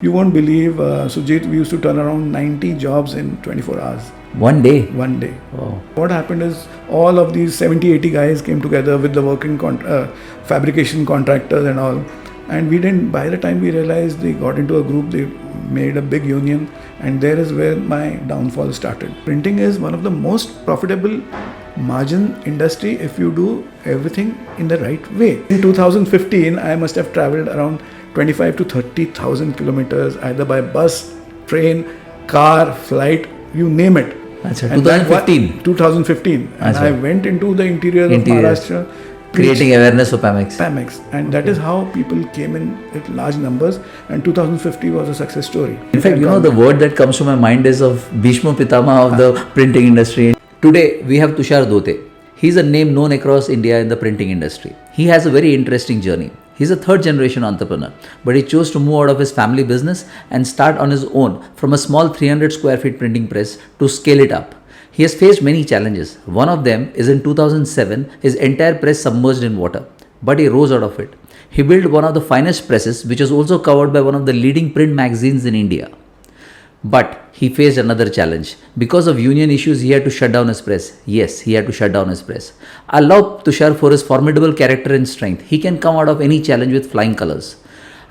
You won't believe, Sujit, we used to turn around 90 jobs in 24 hours. One day? One day. Oh. What happened is all of these 70, 80 guys came together with the working fabrication contractors and all. And we didn't, by the time we realized they got into a group, they made a big union. And there is where my downfall started. Printing is one of the most profitable margin industry if you do everything in the right way. In 2015, I must have traveled around 25 to 30,000 kilometers either by bus, train, car, flight, you name it. Achha, 2015? 2015. And I went into the interior of Maharashtra. Creating awareness for Pamex. And that is how people came in at large numbers, and 2050 was a success story. In fact, the word that comes to my mind is of Bhishma Pitamah of the printing industry. Today we have Tushar Dhote. He's a name known across India in the printing industry. He has a very interesting journey. He's a third generation entrepreneur, but he chose to move out of his family business and start on his own from a small 300 square feet printing press to scale it up. He has faced many challenges. One of them is in 2007, his entire press submerged in water, but he rose out of it. He built one of the finest presses, which is also covered by one of the leading print magazines in India. But he faced another challenge. Because of union issues, he had to shut down his press. Yes, he had to shut down his press. I love Tushar for his formidable character and strength. He can come out of any challenge with flying colors.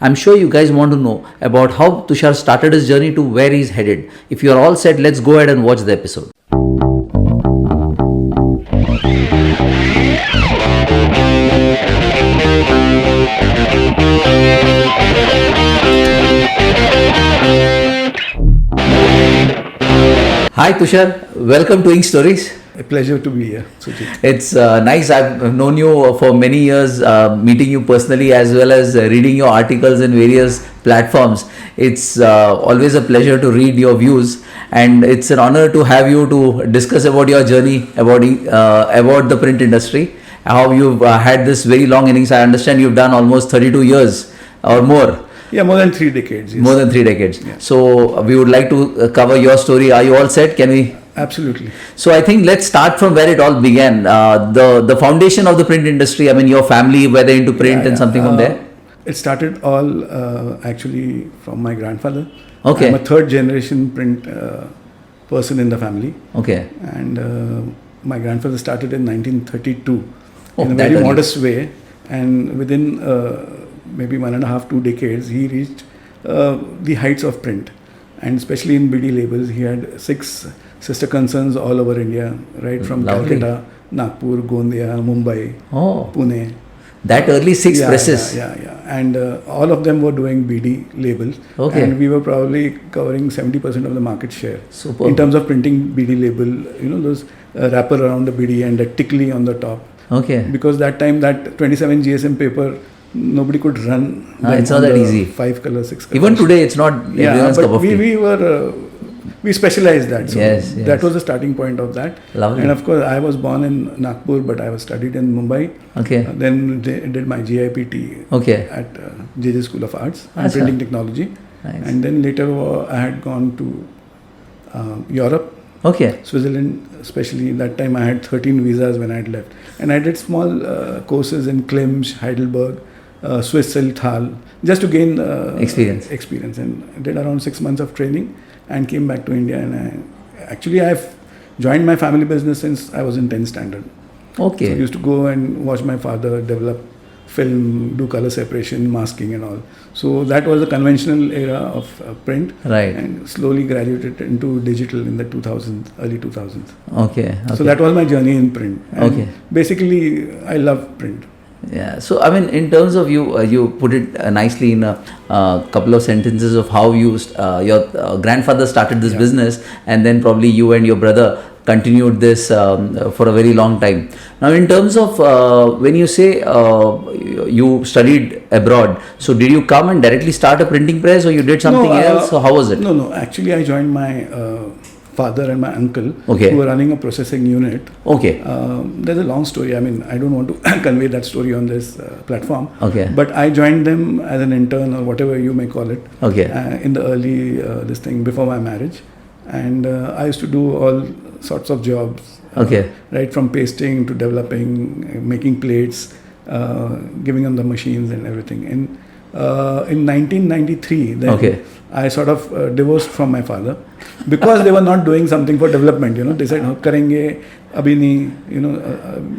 I'm sure you guys want to know about how Tushar started his journey to where he's headed. If you're all set, let's go ahead and watch the episode. Hi Tushar, welcome to Ink Stories. A pleasure to be here, Sujit. It's nice. I've known you for many years, meeting you personally as well as reading your articles in various platforms. It's always a pleasure to read your views, and it's an honor to have you to discuss about your journey about the print industry, how you've had this very long innings. I understand you've done almost 32 years or more. Yeah, more than 3 decades. Yes. More than 3 decades. Yeah. So we would like to cover your story. Are you all set? Can we? Absolutely. So I think let's start from where it all began. The foundation of the print industry. I mean, your family, were they into print and something from there? It started all actually from my grandfather. Okay. I'm a third generation print person in the family. Okay. And my grandfather started in 1932 in a that very early. modest way. And within maybe 1.5, 2 decades, he reached the heights of print. And especially in BD labels, he had 6 sister concerns all over India, right from Calcutta, Nagpur, Gondia, Mumbai, Pune. That early 6 presses. Yeah. And all of them were doing BD labels. Okay. And we were probably covering 70% of the market share. Super. In terms of printing BD label, those wrapper around the BD and the tickly on the top. Okay. Because that time, that 27 GSM paper, nobody could run. It's not that easy. 5 color, 6 color. Even today, it's not everyone's cup of tea. We specialized that. So yes. that was the starting point of that. Lovely. And of course, I was born in Nagpur, but I was studied in Mumbai. Okay. Then did my GIPT at JJ School of Arts and Printing Technology. Nice. And then later I had gone to Europe. Okay. Switzerland, especially. That time I had 13 visas when I had left. And I did small courses in Klimt, Heidelberg, Swiss Thal, just to gain experience. And I did around 6 months of training and came back to India. And I've joined my family business since I was in 10th standard. Okay. So I used to go and watch my father develop film, do color separation, masking and all. So that was the conventional era of print. Right. And slowly graduated into digital in the early 2000s. Okay. So that was my journey in print. And okay. Basically, I love print. Yeah. So I mean, in terms of you put it nicely in a couple of sentences of how your grandfather started this business, and then probably you and your brother continued this for a very long time. Now, in terms of when you say you studied abroad, so did you come and directly start a printing press, or you did something else? So how was it? No. Actually, I joined my father and my uncle who were running a processing unit. Okay. There's a long story. I mean, I don't want to convey that story on this platform. Okay. But I joined them as an intern or whatever you may call it. Okay. In the early before my marriage, and I used to do all sorts of jobs. Right from pasting to developing, making plates, giving them the machines and everything. And In 1993, then Okay. I sort of divorced from my father because they were not doing something for development. They said, "Oh, karenge, abhi nahi,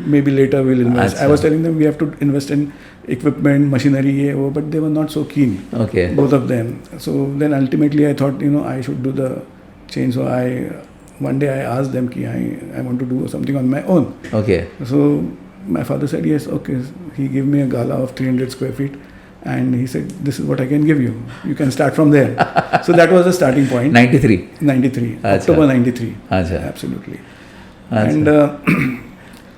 maybe later we'll invest." I was telling them we have to invest in equipment, machinery, ye, wo, but they were not so keen. Okay. Both of them. So then ultimately I thought, I should do the change. So one day I asked them, I want to do something on my own. Okay. So my father said, yes, okay. He gave me a gala of 300 square feet. And he said, this is what I can give you. You can start from there. So that was the starting point. 93. 93. Achha. October 93. Achha. Absolutely. Achha. And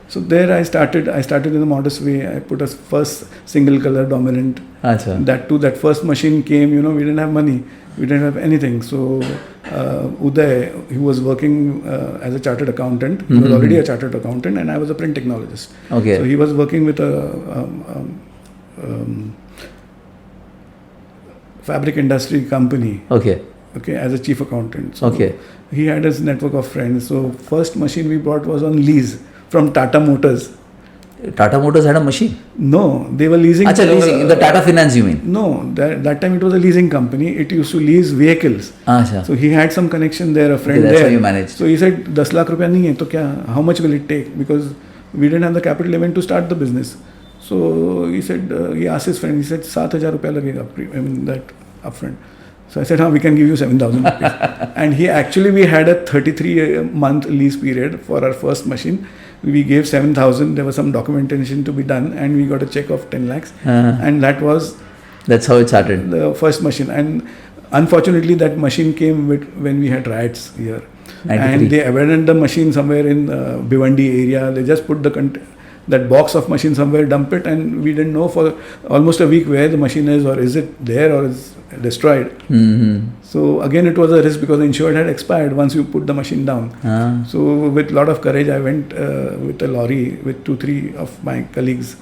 so there I started in a modest way. I put a first single color dominant. Achha. That first machine came, we didn't have money. We didn't have anything. So Uday, he was working as a chartered accountant. He was already a chartered accountant and I was a print technologist. Okay. So he was working with a fabric industry company. Okay. Okay, as a chief accountant. So Okay. he had his network of friends. So first machine we bought was on lease from Tata Motors. Tata Motors had a machine? No, they were leasing. Achha, leasing. In the Tata Finance you mean? No, that time it was a leasing company. It used to lease vehicles. Achha. So he had some connection there, a friend that's there. how you managed. So he said, 10 lakh rupiya nahi hai, to kya, how much will it take? Because we didn't have the capital even to start the business. So he said, he asked his friend, he said, 7,000 rupiya lagega, that upfront. So I said, we can give you 7,000 rupees. And we had a 33-month lease period for our first machine. We gave 7,000. There was some documentation to be done, and we got a check of 10 lakhs. And that's how it started. The first machine. And unfortunately, that machine came when we had riots here. 93. And they abandoned the machine somewhere in Bhiwandi area. They just put that box of machine somewhere, dump it, and we didn't know for almost a week where the machine is, or is it there, or is destroyed. Mm-hmm. So again, it was a risk because the insured had expired once you put the machine down. So with a lot of courage, I went with a lorry with 2-3 of my colleagues,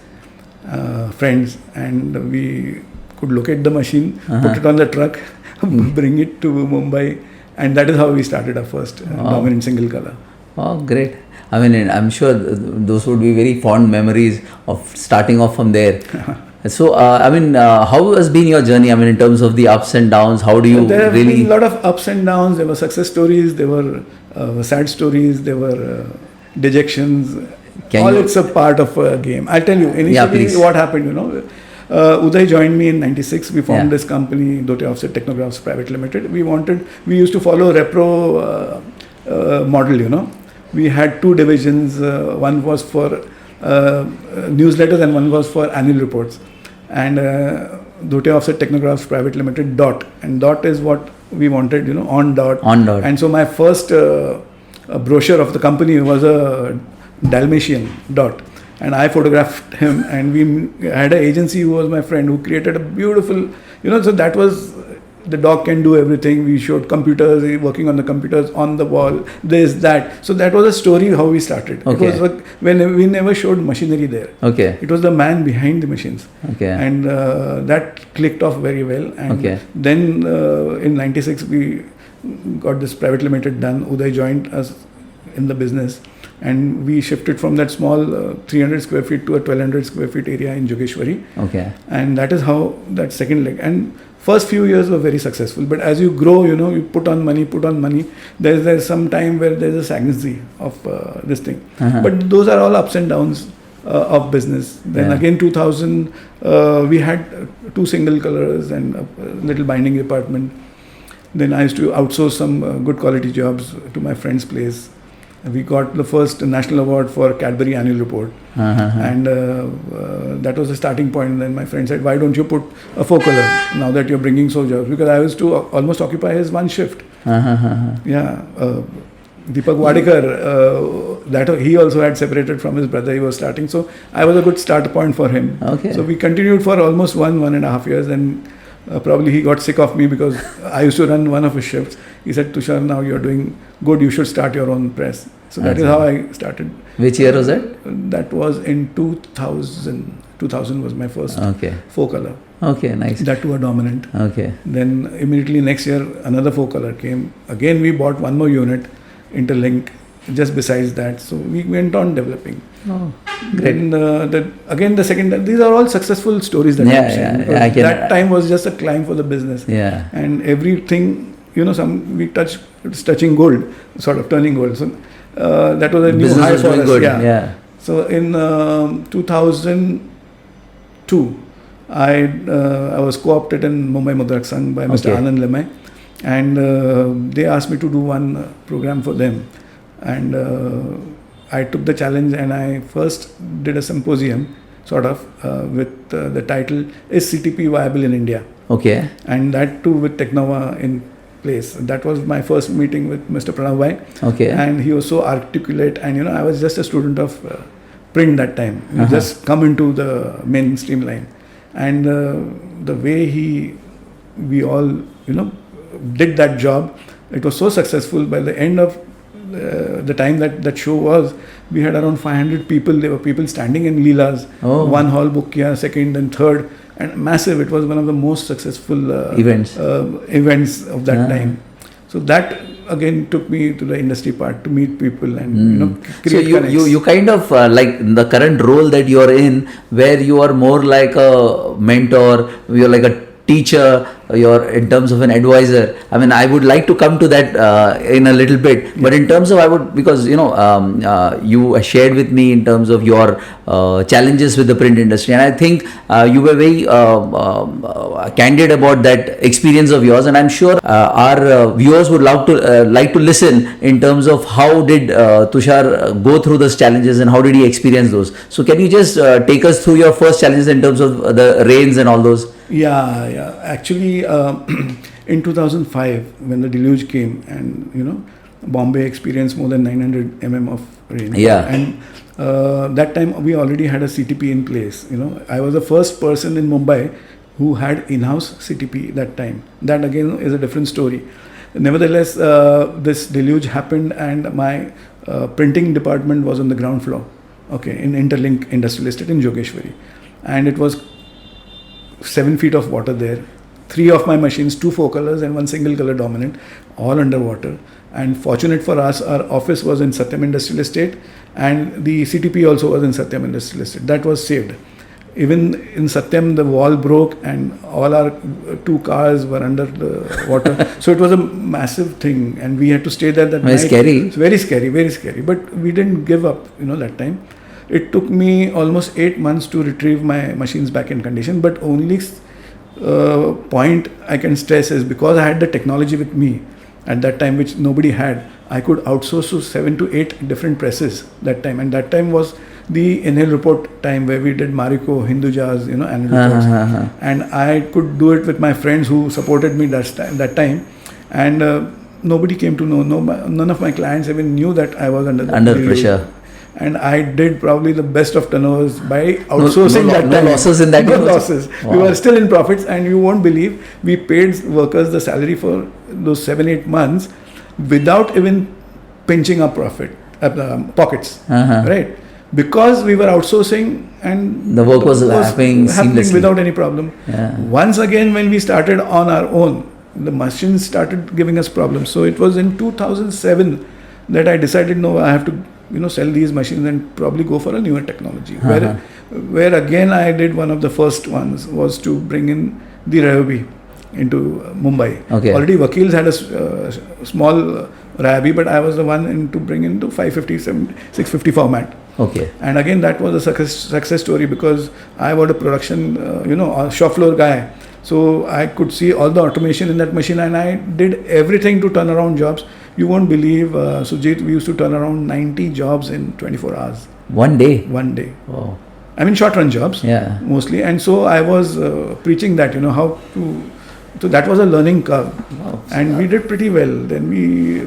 friends, and we could locate the machine, put it on the truck, bring it to Mumbai, and that is how we started our first dominant single color. Oh, great. I mean, I'm sure those would be very fond memories of starting off from there. So, how has been your journey? I mean, in terms of the ups and downs, how do you there have really... been a lot of ups and downs. There were success stories, there were sad stories, there were dejections. It's a part of a game. I'll tell you, initially what happened, Uday joined me in 96. We formed this company, Dhote Offset Technographs Private Limited. We used to follow repro model, We had 2 divisions. One was for newsletters and one was for annual reports. And Dhote Offset Technographs Private Limited, DOT. And DOT is what we wanted, on DOT. On DOT. And so my first brochure of the company was a Dalmatian, DOT. And I photographed him, and we had an agency who was my friend who created a beautiful, so that was, the dog can do everything. We showed computers, working on the computers, on the wall, this, that. So that was a story how we started. Okay. It was when we never showed machinery there. Okay. It was the man behind the machines. Okay. And that clicked off very well. And then in 96, we got this private limited done. Uday joined us in the business. And we shifted from that small 300 square feet to a 1200 square feet area in Jogeshwari. Okay. And that is how that second leg. And first few years were very successful. But as you grow, you put on money. There's some time where there's a stagnancy of this thing. But those are all ups and downs of business. Then again, 2000, we had 2 single colors and a little binding department. Then I used to outsource some good quality jobs to my friend's place. We got the first national award for Cadbury annual report. And that was the starting point. And then my friend said, why don't you put a 4-color now that you're bringing so jobs? Because I used to almost occupy his one shift. Deepak Wadekar, that he also had separated from his brother. He was starting. So I was a good start point for him. Okay. So we continued for almost 1.5 years. And probably he got sick of me because I used to run one of his shifts. He said, Tushar, now you're doing good. You should start your own press. So that is how I started. Which year was that? That was in 2000. 2000 was my first 4-color. Okay, nice. That too a dominant. Okay. Then immediately next year, another 4-color came. Again, we bought one more unit, Interlink, just besides that. So we went on developing. Oh, great. Then again the second, these are all successful stories that I'm saying. Yeah, I can, that time was just a climb for the business. Yeah. And everything, it's touching gold, sort of turning gold. So that was a new Business high was for doing us. good. Yeah. Yeah. So in 2002, I was co-opted in Mumbai Mudrak Sangh by Mr. Okay. Anand Lemay, and they asked me to do one program for them, and I took the challenge, and I first did a symposium, sort of, with the title "Is CTP Viable in India?" Okay. and that too with Technova in place. That was my first meeting with Mr. Pranav Bhai, Okay. and he was so articulate, and I was just a student of print that time. We just come into the mainstream line, and the way we all did that job, it was so successful. By the end of the time that show was, we had around 500 people. There were people standing in Leelas. Oh. One hall book kiya, second and third, and massive. It was one of the most successful Events. Events of that time. So that again took me to the industry part to meet people and create So connects. you kind of like the current role that you are in, where you are more like a mentor, you're like a teacher, you're in terms of an advisor. I mean, I would like to come to that in a little bit, but in terms of because you shared with me in terms of your challenges with the print industry, and I think you were very candid about that experience of yours, and I'm sure our viewers would like to listen in terms of how did Tushar go through those challenges and how did he experience those. So can you just take us through your first challenges in terms of the rains and all those? Yeah. Actually, in 2005, when the deluge came, and Bombay experienced more than 900 mm of rain. Yeah. And that time we already had a CTP in place. I was the first person in Mumbai who had in-house CTP that time. That again is a different story. Nevertheless, this deluge happened, and my printing department was on the ground floor. Okay, in Interlink Industrial Estate in Jogeshwari, and it was 7 feet of water there. 3 of my machines, 2 4 colors and 1 single color dominant, all underwater. And fortunate for us, our office was in Satyam Industrial Estate, and the CTP also was in Satyam Industrial Estate. That was saved. Even in Satyam, the wall broke, and all our 2 cars were under the water. So it was a massive thing, and we had to stay there that Very night. scary. It's very scary, very scary. But we didn't give up, that time. It took me almost 8 months to retrieve my machines back in condition, but only point I can stress is because I had the technology with me at that time, which nobody had. I could outsource to 7 to 8 different presses that time, and that time was the annual report time where we did Marico, Hinduja's, annual reports, and I could do it with my friends who supported me that time, and nobody came to know. None of my clients even knew that I was under Pressure. And I did probably the best of turnovers by outsourcing that time. No losses in that. No losses. Wow. We were still in profits, and you won't believe we paid workers the salary for those 7-8 months without even pinching our profit pockets, right? Because we were outsourcing, and the work was happening seamlessly without any problem. Yeah. Once again, when we started on our own, the machines started giving us problems. So it was in 2007 that I decided, no, I have to sell these machines and probably go for a newer technology. Where again I did one of the first ones was to bring in the Ryobi into Mumbai. Okay. Already Vakils had a small Ryobi, but I was the one to bring into 550, 650 format. Okay. And again, that was a success story because I was a production, a shop floor guy. So I could see all the automation in that machine, and I did everything to turn around jobs. You won't believe, Sujit, we used to turn around 90 jobs in 24 hours. One day? One day. Wow. I mean, short run jobs, mostly. And so I was preaching that, how to. So that was a learning curve. Wow. And we did pretty well. Then we,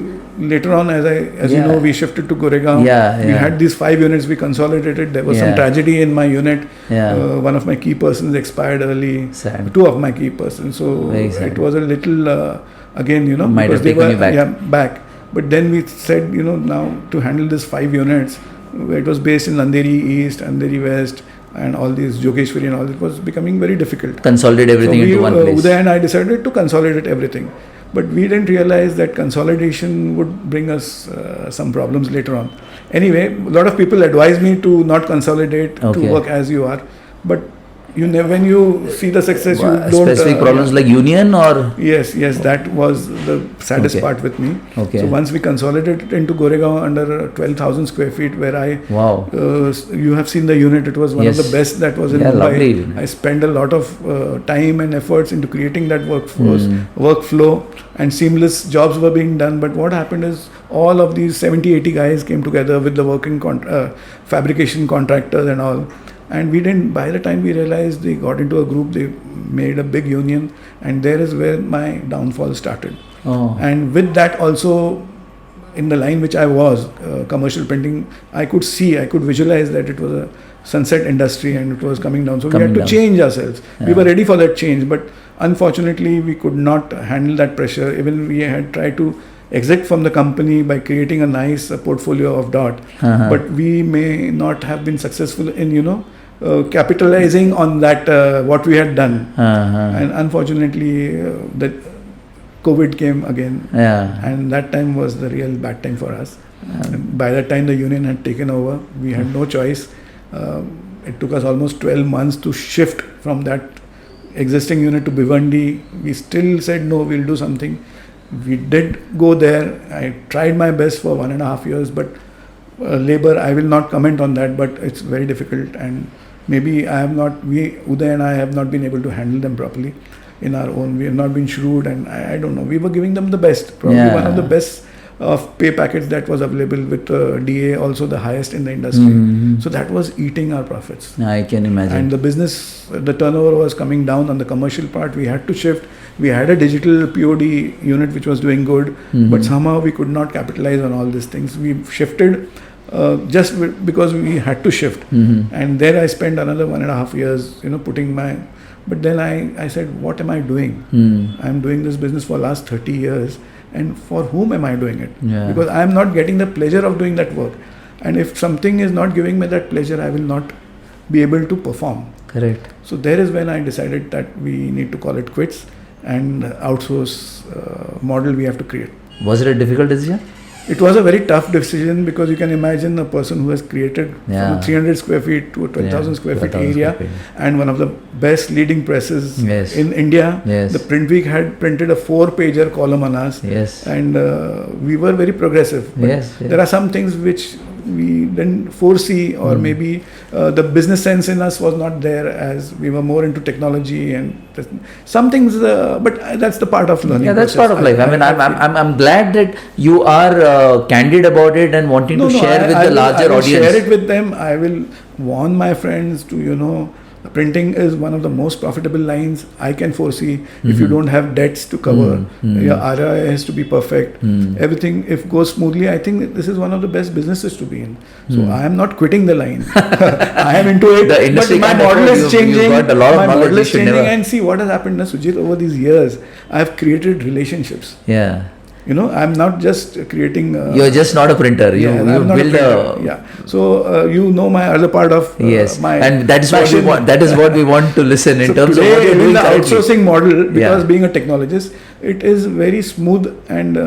later on, as you know, we shifted to Goregaon. We had these 5 units we consolidated. There was some tragedy in my unit. One of my key persons expired early. Sad. 2 of my key persons. So it was a little... again, might have taken you back. Back. But then we said, now to handle this 5 units, it was based in Andheri East, Andheri West, and all these Jogeshwari and all, it was becoming very difficult. Consolidate everything into one place. Uday and I decided to consolidate everything. But we didn't realize that consolidation would bring us some problems later on. Anyway, a lot of people advise me to not consolidate, to work as you are. But when you see the success, you don't... Specific problems like union or... Yes, that was the saddest part with me. So once we consolidated into Goregaon under 12,000 square feet, where you have seen the unit, it was one of the best that was in Mumbai. Lovely. I spent a lot of time and efforts into creating that workflow, and seamless jobs were being done. But what happened is all of these 70-80 guys came together with the working fabrication contractors and all. And by the time we realized, they got into a group, they made a big union, and there is where my downfall started. And with that also, in the line which I was, commercial printing, I could visualize that it was a sunset industry and it was coming down. So we had to change ourselves. We were ready for that change, but unfortunately we could not handle that pressure. Even we had tried to exit from the company by creating a nice portfolio of Dot, but we may not have been successful in capitalizing on that what we had done. And unfortunately that COVID came again, and that time was the real bad time for us. By that time the union had taken over, we had no choice. It took us almost 12 months to shift from that existing unit to Bhiwandi. We still said no, we'll do something. We did go there. I tried my best for 1.5 years, but labor, I will not comment on that, but it's very difficult, and maybe Uday and I have not been able to handle them properly in our own. We have not been shrewd, and I don't know. We were giving them the best, probably one of the best of pay packets that was available, with DA also the highest in the industry. So that was eating our profits. I can imagine. And the business, the turnover was coming down on the commercial part. We had to shift. We had a digital POD unit which was doing good, but somehow we could not capitalize on all these things. We shifted just because we had to shift. And there I spent another 1.5 years, putting my... But then I said, what am I doing? I'm doing this business for last 30 years. And for whom am I doing it? Because I am not getting the pleasure of doing that work. And if something is not giving me that pleasure, I will not be able to perform. Correct. So there is when I decided that we need to call it quits, and outsource model we have to create. Was it a difficult decision? It was a very tough decision, because you can imagine a person who has created from a 300 square feet to a 12,000 square feet area, and one of the best leading presses in India. The Print Week had printed a 4-pager column on us, and we were very progressive. But there are some things which we didn't foresee, or maybe the business sense in us was not there, as we were more into technology and some things. But that's the part of learning. That's part of life. I'm glad that you are candid about it and wanting to share with the larger audience. I will share it with them. I will warn my friends to printing is one of the most profitable lines I can foresee. If you don't have debts to cover, your ROI has to be perfect. Everything, if goes smoothly, I think this is one of the best businesses to be in. So I am not quitting the line. I am into it. The industry, but my model is changing. My model is changing, and see what has happened, Sujit, over these years. I have created relationships. I'm not just creating... You're just not a printer. You build a... So, my other part of my... And that is what we want. That is what we want to listen in terms of what you're doing. The outsourcing model, because being a technologist, it is very smooth, and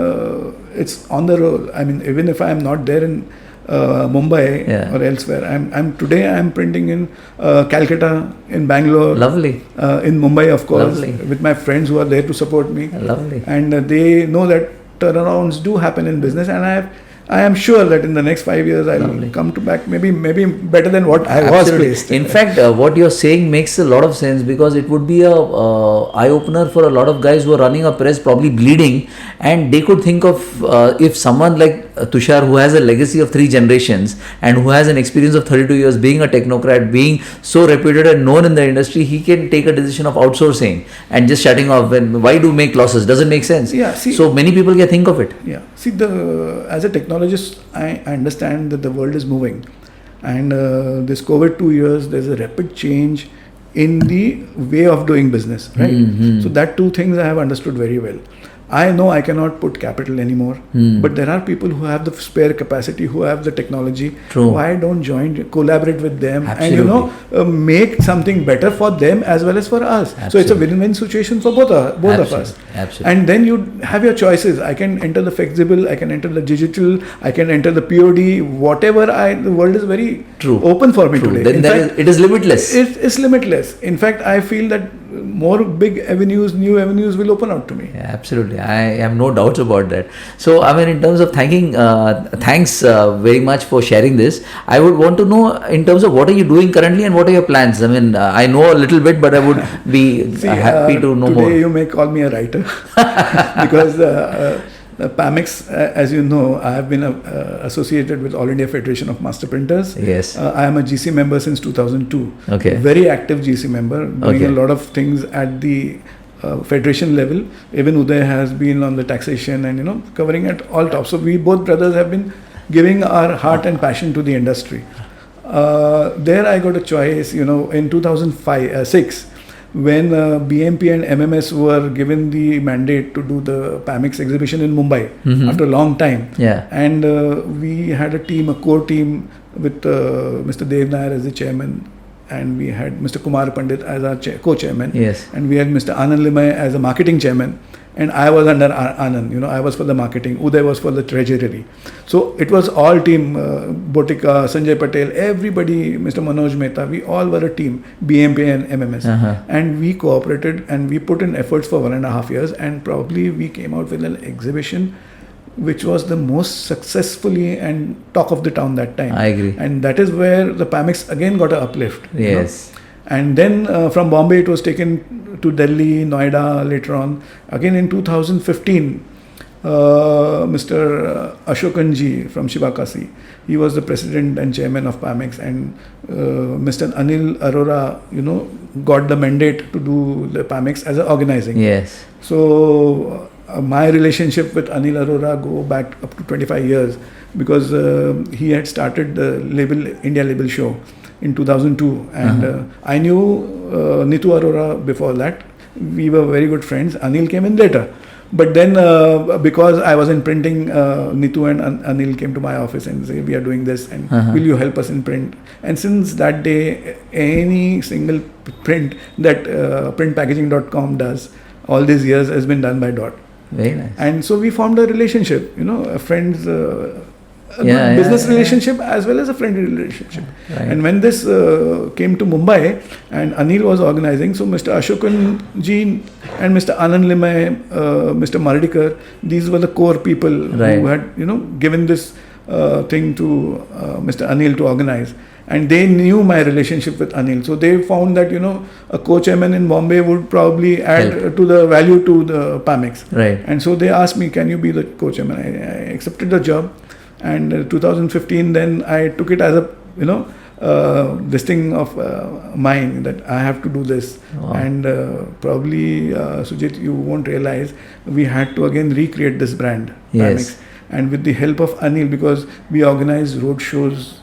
it's on the roll. I mean, even if I am not there in Mumbai or elsewhere, I'm printing in Calcutta, in Bangalore, in Mumbai, of course, with my friends who are there to support me. And they know that turnarounds do happen in business, and I am sure that in the next 5 years I'll come to back maybe better than what I was placed. In fact, what you're saying makes a lot of sense, because it would be a eye opener for a lot of guys who are running a press, probably bleeding, and they could think of if someone like Tushar, who has a legacy of 3 generations and who has an experience of 32 years being a technocrat, being so reputed and known in the industry, he can take a decision of outsourcing and just shutting off. Why do make losses? Doesn't make sense. So many people can think of it. See, as a technologist, I understand that the world is moving, and this COVID 2 years, there's a rapid change in the way of doing business, right? So that 2 things I have understood very well. I know I cannot put capital anymore, but there are people who have the spare capacity, who have the technology. True. Why don't collaborate with them, Absolutely. and make something better for them as well as for us. So it's a win-win situation for both of us. Absolutely. And then you have your choices. I can enter the flexible, I can enter the digital, I can enter the POD, whatever. The world is very open for me today. Then it is limitless. It's limitless. In fact, I feel that more big avenues, new avenues will open out to me. Yeah, absolutely. I have no doubts about that. So, I mean, in terms of thanks very much for sharing this. I would want to know in terms of what are you doing currently and what are your plans? I mean, I know a little bit, but I would be happy to know more. Today you may call me a writer because PAMIX, as you know, I have been associated with All India Federation of Master Printers. Yes. I am a GC member since 2002. Okay. Very active GC member, doing a lot of things at the federation level. Even Uday has been on the taxation and covering at all tops. So we both brothers have been giving our heart and passion to the industry. There I got a choice, in 2006. When BMP and MMS were given the mandate to do the PAMIX exhibition in Mumbai after a long time. Yeah. And we had a core team with Mr. Dev Nair as the chairman, and we had Mr. Kumar Pandit as our co-chairman. Yes. And we had Mr. Anand Limay as a marketing chairman. And I was under Anand, I was for the marketing, Uday was for the treasury. So it was all team, Botika, Sanjay Patel, everybody, Mr. Manoj Mehta, we all were a team, BMP and MMS. And we cooperated and we put in efforts for 1.5 years, and probably we came out with an exhibition which was the most successfully and talk of the town that time. I agree. And that is where the PAMIX again got an uplift. Yes. And then from Bombay it was taken to Delhi, Noida later on. Again in 2015, Mr. Ashokanji from Shivakasi, he was the president and chairman of PAMIX, and Mr. Anil Arora, got the mandate to do the PAMIX as an organizing. Yes. So my relationship with Anil Arora go back up to 25 years because he had started the India Label Show in 2002, and I knew Nitu Arora before that. We were very good friends. Anil came in later, but then because I was in printing, Nitu and Anil came to my office and say, we are doing this, and will you help us in print? And since that day, any single print that printpackaging.com does all these years has been done by Dot. Very nice. And so we formed a relationship, a friends, business relationship as well as a friendly relationship. Right. And when this came to Mumbai and Anil was organizing, so Mr. Ashokan ji and Mr. Anand Limay, Mr. Mardikar, these were the core people who had given this thing to Mr. Anil to organize. And they knew my relationship with Anil. So they found that, a co-chairman in Bombay would probably add to the value to the PAMIX. Right. And so they asked me, can you be the co-chairman? I accepted the job. And 2015, then I took it as a, this thing of mine that I have to do this. Wow. And probably, Sujit, you won't realize, we had to again recreate this brand, PAMIX. And with the help of Anil, because we organized road shows,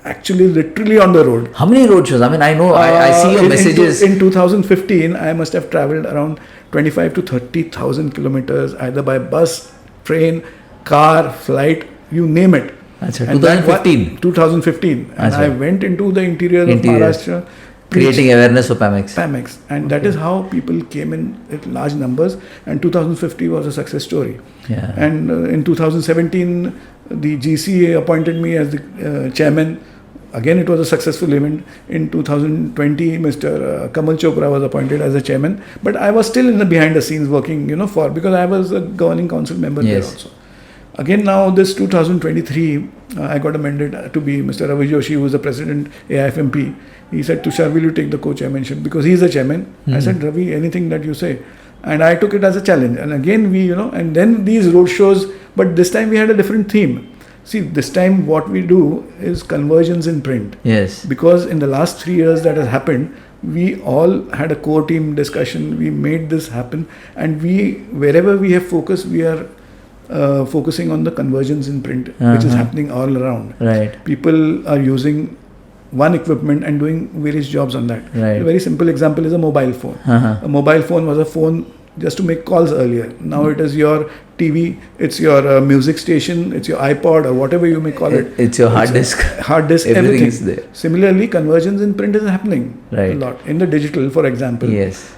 actually literally on the road. How many road shows? I mean, I know, I see your messages. In 2015, I must have traveled around 25 to 30,000 kilometers, either by bus, train, car, flight, you name it. That's right. 2015. 2015. And I went into the interior of Maharashtra. Creating awareness for PAMIX. And that is how people came in large numbers. And 2015 was a success story. Yeah. And in 2017, the GCA appointed me as the chairman. Again, it was a successful event. In 2020, Mr. Kamal Chopra was appointed as a chairman. But I was still in the behind the scenes working, because I was a governing council member there also. Again, now this 2023, I got a mandate to be Mr. Ravi Joshi, who is the president AIFMP. He said, Tushar, will you take the co-chairmanship? Because he is the chairman. I said, Ravi, anything that you say. And I took it as a challenge. And again, and then these road shows, but this time we had a different theme. See, this time what we do is conversions in print. Yes. Because in the last 3 years that has happened, we all had a core team discussion. We made this happen. And wherever we have focused, we are focusing on the conversions in print, which is happening all around. Right. People are using one equipment and doing various jobs on that. Right. A very simple example is a mobile phone. A mobile phone was a phone just to make calls earlier. Now it is your TV, it's your music station, it's your iPod or whatever you may call it. It's your hard disk. Hard disk, Everything everything is there. Similarly, conversions in print is happening a Right. lot. In the digital, for example, Yes.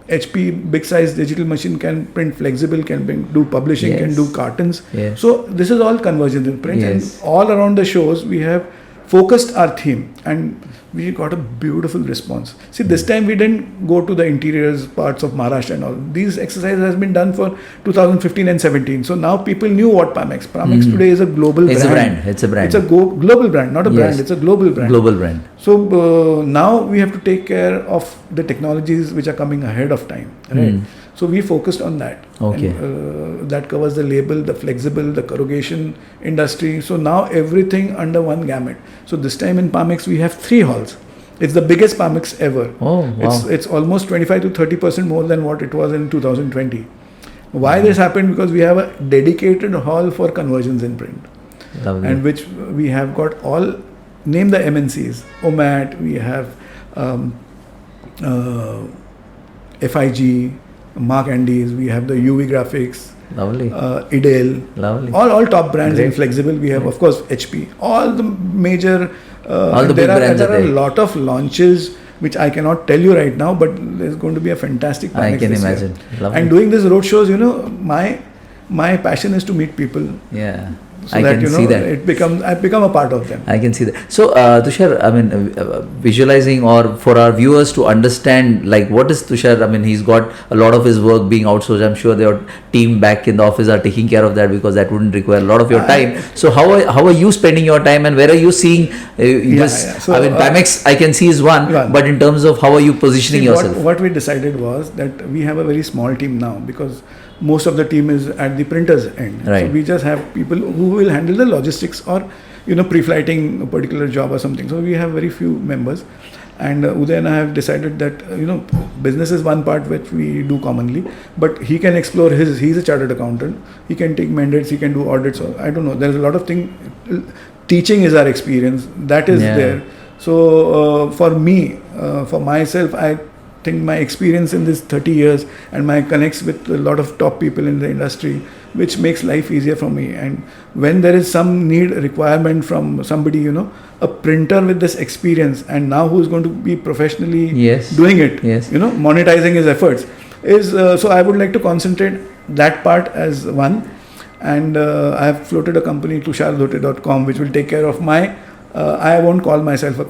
HP big size digital machine can print flexible, do publishing, can Yes. do cartons. Yes. So this is all conversions in print. Yes. And all around the shows we have focused our theme and we got a beautiful response. See, this time we didn't go to the interiors parts of Maharashtra and all. These exercises has been done for 2015 and 17. So now people knew what Pramex. Pramex today is a global It's brand. a brand. It's a brand. It's a global brand, not a brand. Yes. It's a global brand. Global brand. So now we have to take care of the technologies which are coming ahead of time, right? So we focused on that. Okay. And, that covers the label, the flexible, the corrugation industry. So now everything under one gamut. So this time in Pamex we have 3 halls. It's the biggest Pamex ever. Oh, wow. It's almost 25 to 30% more than what it was in 2020. Why this happened? Because we have a dedicated hall for conversions in print. Lovely. And which we have got all, name the MNCs, OMAT, we have FIG, Mark Andes, we have the UV Graphics, Lovely. Idel, Lovely. all top brands in Great. flexible. We have, of course, HP, all the major, All the big brands there are are a there. lot of launches which I cannot tell you right now, but there's going to be a fantastic I Panex can this year. imagine. Lovely. And doing these road shows, my passion is to meet people. Yeah. So I that can see that. I've become a part of them. I can see that. So, Tushar, I mean, visualizing or for our viewers to understand, like, what is Tushar? I mean, he's got a lot of his work being outsourced. I'm sure your team back in the office are taking care of that because that wouldn't require a lot of your time. So, how are you spending your time and where are you seeing this? Yeah. So, I mean, Pamex, I can see is one, but in terms of how are you positioning yourself? What we decided was that we have a very small team now because most of the team is at the printer's end. Right. So we just have people who will handle the logistics or pre-flighting a particular job or something. So we have very few members. And Uday and I have decided that business is one part which we do commonly, but he can explore he's a chartered accountant. He can take mandates, he can do audits. So I don't know. There's a lot of things. Teaching is our experience. That is there. So for me, for myself, I think my experience in this 30 years and my connects with a lot of top people in the industry, which makes life easier for me. And when there is some requirement from somebody, a printer with this experience and now who's going to be professionally doing it, monetizing his efforts, is so I would like to concentrate that part as one. And I have floated a company, TusharDhote.com, which will take care of my I won't call myself a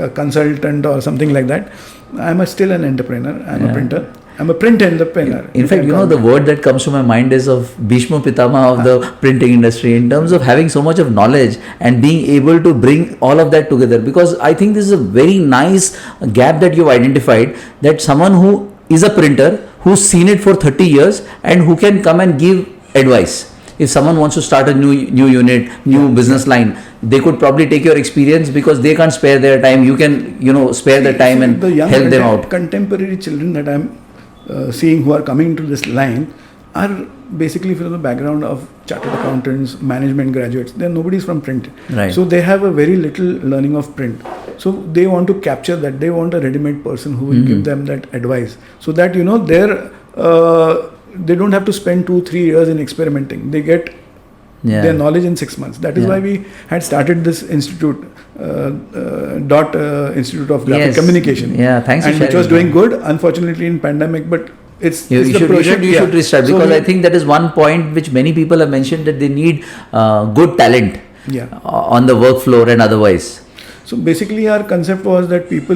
consultant or something like that. I'm still an entrepreneur. I'm a printer. I'm a print entrepreneur. In fact, the word that comes to my mind is of Bhishma Pitamah of the printing industry, in terms of having so much of knowledge and being able to bring all of that together. Because I think this is a very nice gap that you've identified, that someone who is a printer, who's seen it for 30 years and who can come and give advice. If someone wants to start a new unit, new business line, they could probably take your experience because they can't spare their time. You can, spare their time and help them out. Contemporary children that I'm seeing who are coming into this line are basically from the background of chartered accountants, management graduates. Nobody's from print. Right. So they have a very little learning of print. So they want to capture that. They want a ready-made person who will give them that advice. So that, they don't have to spend 2-3 years in experimenting. They get their knowledge in 6 months. That is why we had started this institute, Institute of Graphic Communication. Yeah, thanks for sharing. And which was doing good, unfortunately in pandemic, but you should restart, because I think that is one point which many people have mentioned, that they need good talent on the work floor and otherwise. So basically our concept was that people,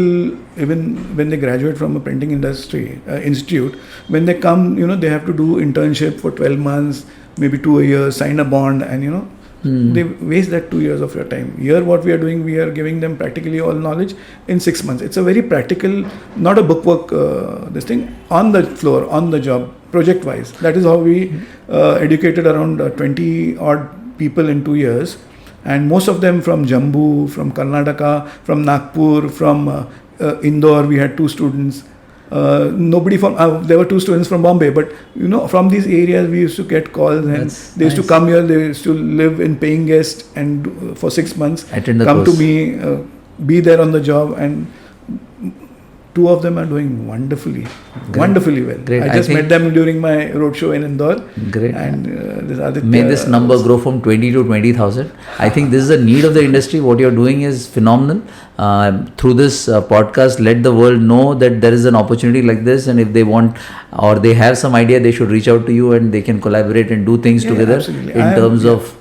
even when they graduate from a printing industry institute, when they come, they have to do internship for 12 months, maybe 2 years, sign a bond, and they waste that 2 years of your time. Here what we are doing, we are giving them practically all knowledge in 6 months. It's a very practical, not a bookwork, this thing, on the floor, on the job, project wise. That is how we educated around 20 odd people in 2 years. And most of them from Jammu, from Karnataka, from Nagpur, from Indore. We had 2 students. Nobody from there were 2 students from Bombay, but from these areas we used to get calls, and they used to come here. They used to live in paying guest and for 6 months attend the come course. to me, be there on the job, and Two of them are doing wonderfully well. Great. I just met them during my roadshow in Indore. Great. And this Aditya, may this number grow from 20 to 20,000. I think this is a need of the industry. What you're doing is phenomenal. Through this podcast, let the world know that there is an opportunity like this, and if they want or they have some idea, they should reach out to you and they can collaborate and do things together in terms of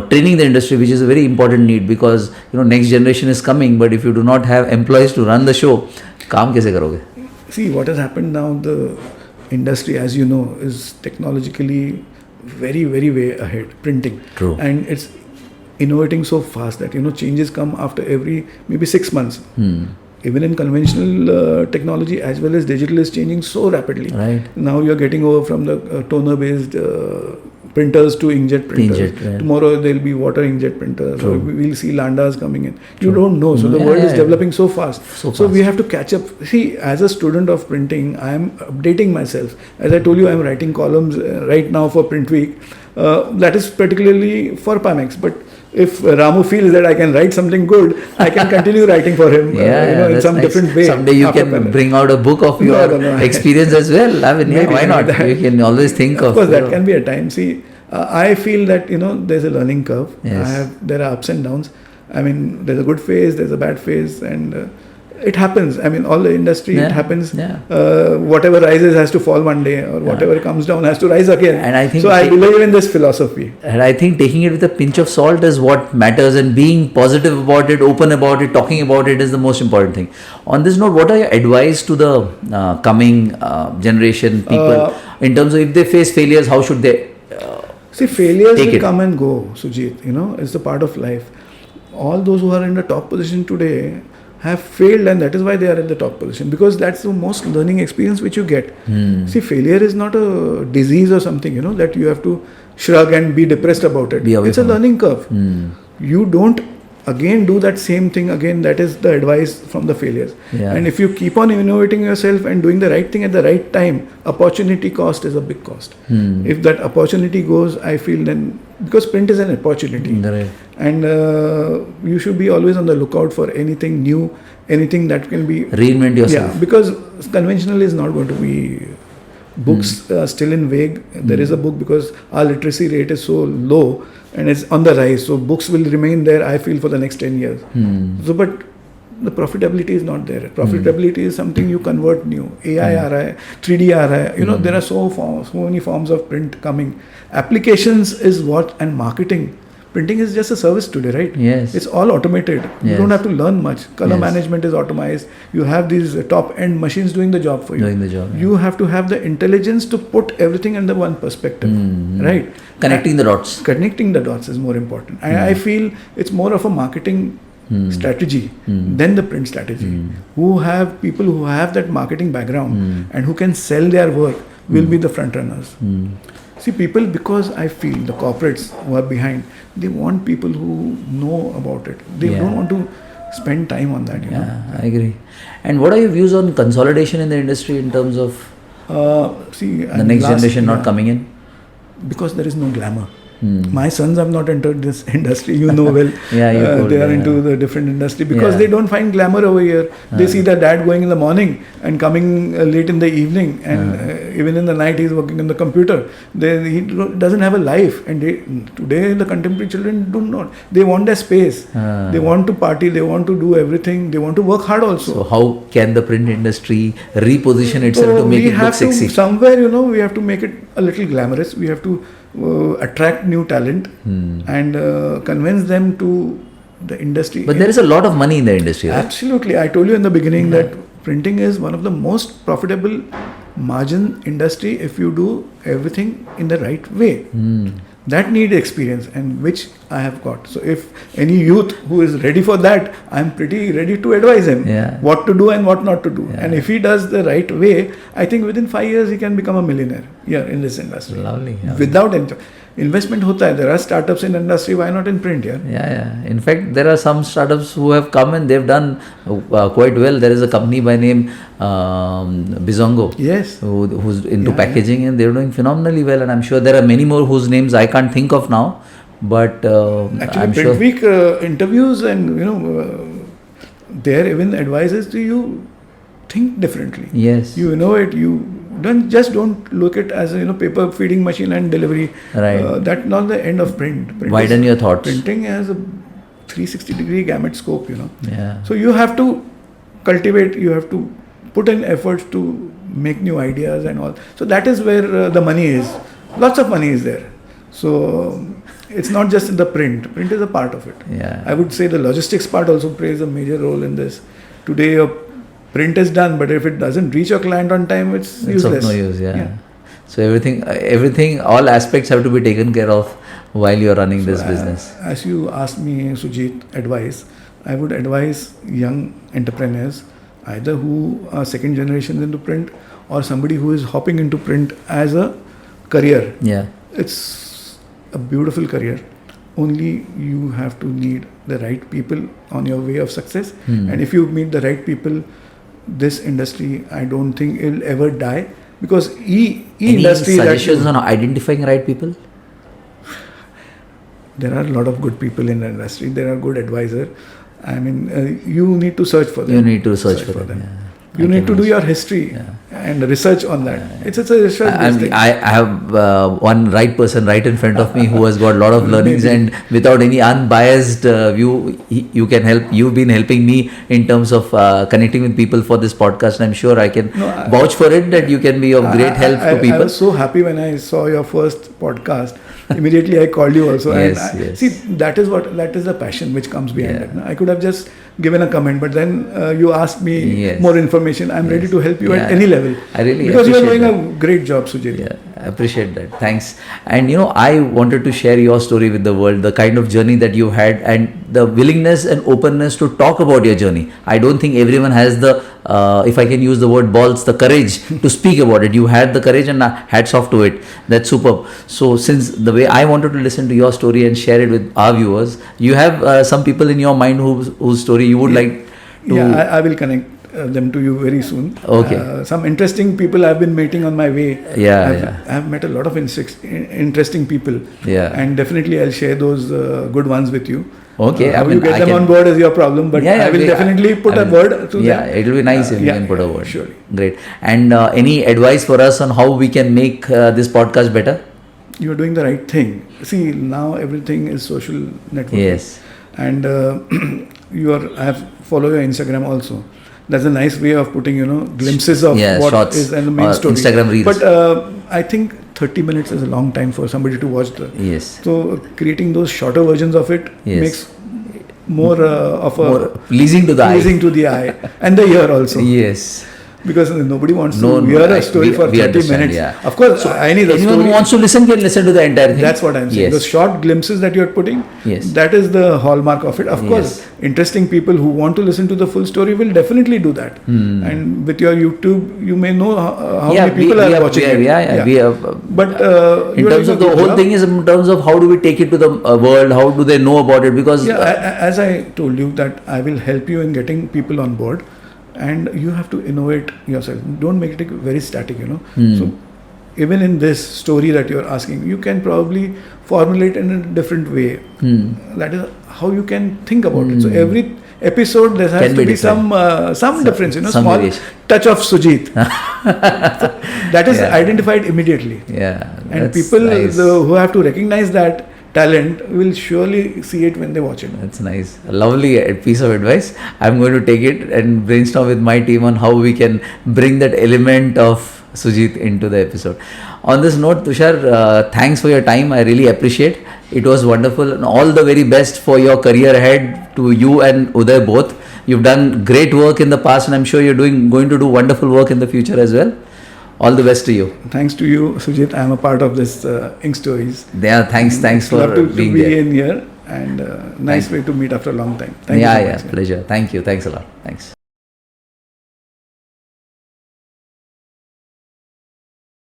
training the industry, which is a very important need, because next generation is coming, but if you do not have employees to run the show, काम कैसे करोगे? See what has happened now. The industry, as you know, is technologically very way ahead. Printing. True. And it's innovating so fast that changes come after every maybe 6 months. Even in conventional technology as well as digital is changing so rapidly. Right. Now you're getting over from the toner-based printers to inkjet printers. Right. Tomorrow there'll be water inkjet printers. True. Or we'll see landas coming in. You don't know. So the world is developing so fast. So we have to catch up. See, as a student of printing, I am updating myself. As I told you, I am writing columns right now for Print Week. That is particularly for Pamex. But if Ramu feels that I can write something good, I can continue writing for him in some different way. Someday you can bring out a book of your experience as well. I mean, why not? You can always think of course, that can be a time. See, I feel that there's a learning curve. Yes. There are ups and downs. I mean, there's a good phase, there's a bad phase, and it happens. I mean, all the industry, it happens. Whatever rises has to fall one day, or whatever comes down has to rise again. And I think I believe in this philosophy. And I think taking it with a pinch of salt is what matters, and being positive about it, open about it, talking about it is the most important thing. On this note, what are your advice to the coming generation people in terms of if they face failures, how should they see, failures will come and go, Sujit. It's a part of life. All those who are in the top position today have failed, and that is why they are in the top position, because that's the most learning experience which you get. See, failure is not a disease or something, that you have to shrug and be depressed about it. It's a learning curve. You don't again do that same thing again. That is the advice from the failures. And if you keep on innovating yourself and doing the right thing at the right time, opportunity cost is a big cost. If that opportunity goes, I feel then, because print is an opportunity. Right. And you should be always on the lookout for anything new, anything that can be reinvent yourself. Yeah, because conventional is not going to be. Books still in vague. There is a book because our literacy rate is so low and it's on the rise. So books will remain there, I feel, for the next 10 years. So, but the profitability is not there. Profitability is something you convert new. AI aa raha hai, 3D aa raha hai. There are so many forms of print coming. Applications is what, and marketing. Printing is just a service today, right? Yes. It's all automated. You don't have to learn much. Color management is automated. You have these top-end machines doing the job for you. You have to have the intelligence to put everything under one perspective, right? Connecting the dots. Connecting the dots is more important. I feel it's more of a marketing strategy than the print strategy. Who have people who have that marketing background and who can sell their work will be the front runners. See, people, because I feel the corporates who are behind, they want people who know about it. They don't want to spend time on that. I agree. And what are your views on consolidation in the industry in terms of the next generation not coming in? Because there is no glamour. My sons have not entered this industry, well. They are into the different industry because they don't find glamour over here. They see their dad going in the morning and coming late in the evening, and even in the night he's working on the computer. He doesn't have a life, and today the contemporary children do not. They want their space. They want to party. They want to do everything. They want to work hard also. So how can the print industry reposition itself to make it look sexy? Somewhere, we have to make it a little glamorous. We have to attract new talent and convince them to the industry. But there is a lot of money in the industry, right? Absolutely. I told you in the beginning that printing is one of the most profitable margin industry if you do everything in the right way. That need experience, and which I have got. So if any youth who is ready for that, I'm pretty ready to advise him what to do and what not to do. And if he does the right way, I think within 5 years he can become a millionaire here in this industry. Lovely. Without investment hota hai. There are startups in industry, why not in print? In fact, there are some startups who have come and they've done quite well. There is a company by name Bizongo, who's into packaging, and they're doing phenomenally well. And I'm sure there are many more whose names I can't think of now. But actually, I'm Print sure Week interviews and there even advises to you. think differently. Yes. You innovate. You don't look it as a paper feeding machine and delivery. Right. That's not the end of print. Widen your thoughts. Printing has a 360-degree gamut scope. Yeah. So you have to cultivate. You have to put in efforts to make new ideas and all. So that is where the money is. Lots of money is there. So it's not just in the print. Print is a part of it. Yeah. I would say the logistics part also plays a major role in this. Today, your print is done, but if it doesn't reach your client on time, it's useless. It's of no use. Yeah. So everything, all aspects have to be taken care of while you're running this business. As you asked me, Sujit, advice, I would advise young entrepreneurs, either who are second generation into print or somebody who is hopping into print as a career. Yeah. It's a beautiful career. Only you have to need the right people on your way of success. And if you meet the right people, this industry, I don't think it'll ever die, because Any industry suggestions on identifying right people? There are a lot of good people in the industry. There are good advisors. I mean, you need to search for them. You need to search for them. Yeah. You need to do your history and research on that. It's a research thing. I have one right person right in front of me who has got a lot of learnings, and without any unbiased view, you can help. You've been helping me in terms of connecting with people for this podcast, and I'm sure I can vouch for it that you can be of great help to people. I was so happy when I saw your first podcast. Immediately I called you also. Yes. See, that is the passion which comes behind it. I could have just given a comment, but then you asked me more information. I'm ready to help you at any level. I really because you are appreciate doing a great job, Sujit. Yeah, I appreciate that. Thanks. And I wanted to share your story with the world, the kind of journey that you had, and the willingness and openness to talk about your journey. I don't think everyone has the, if I can use the word balls, the courage to speak about it. You had the courage, and hats off to it. That's superb. So since the way I wanted to listen to your story and share it with our viewers, you have some people in your mind whose story you would like to... Yeah, I will connect them to you very soon. Okay. Some interesting people I've been meeting on my way. I've met a lot of interesting people. Yeah. And definitely I'll share those good ones with you. Okay. How you get them on board is your problem, but I will definitely put a word to them. Yeah, it will be nice if you can put a word. Surely. Great. And any advice for us on how we can make this podcast better? You're doing the right thing. See, now everything is social networking. Yes. And I have follow your Instagram also. That's a nice way of putting, glimpses of what shots, is and the main story. Instagram reels. But I think 30 minutes is a long time for somebody to watch Yes. So creating those shorter versions of it makes more more pleasing to the eye and the ear also. Yes. Because nobody wants to hear a story for 30 minutes. Yeah. Of course, I need a story. Anyone who wants to listen can listen to the entire thing. That's what I'm saying. Yes. The short glimpses that you're putting, that is the hallmark of it. Of course, interesting people who want to listen to the full story will definitely do that. And with your YouTube, you may know how many people are watching it. But in terms of the whole thing is in terms of how do we take it to the world, how do they know about it? Because as I told you that I will help you in getting people on board. And you have to innovate yourself. Don't make it very static, So even in this story that you're asking, you can probably formulate in a different way. That is how you can think about it. So every episode there has to be some difference, some small variation. Touch of Sujit. So that is identified immediately. Yeah. And people who have to recognize that talent will surely see it when they watch it. That's nice. A lovely piece of advice. I'm going to take it and brainstorm with my team on how we can bring that element of Sujit into the episode. On this note, Tushar, thanks for your time. I really appreciate. It was wonderful, and all the very best for your career ahead to you and Uday both. You've done great work in the past, and I'm sure you're going to do wonderful work in the future as well. All the best to you. Thanks to you, Sujit. I am a part of this Ink Stories. Yeah, thanks for being be there. In here, and nice way to meet after a long time. Thank you so much. Pleasure. Thank you. Thanks a lot. Thanks.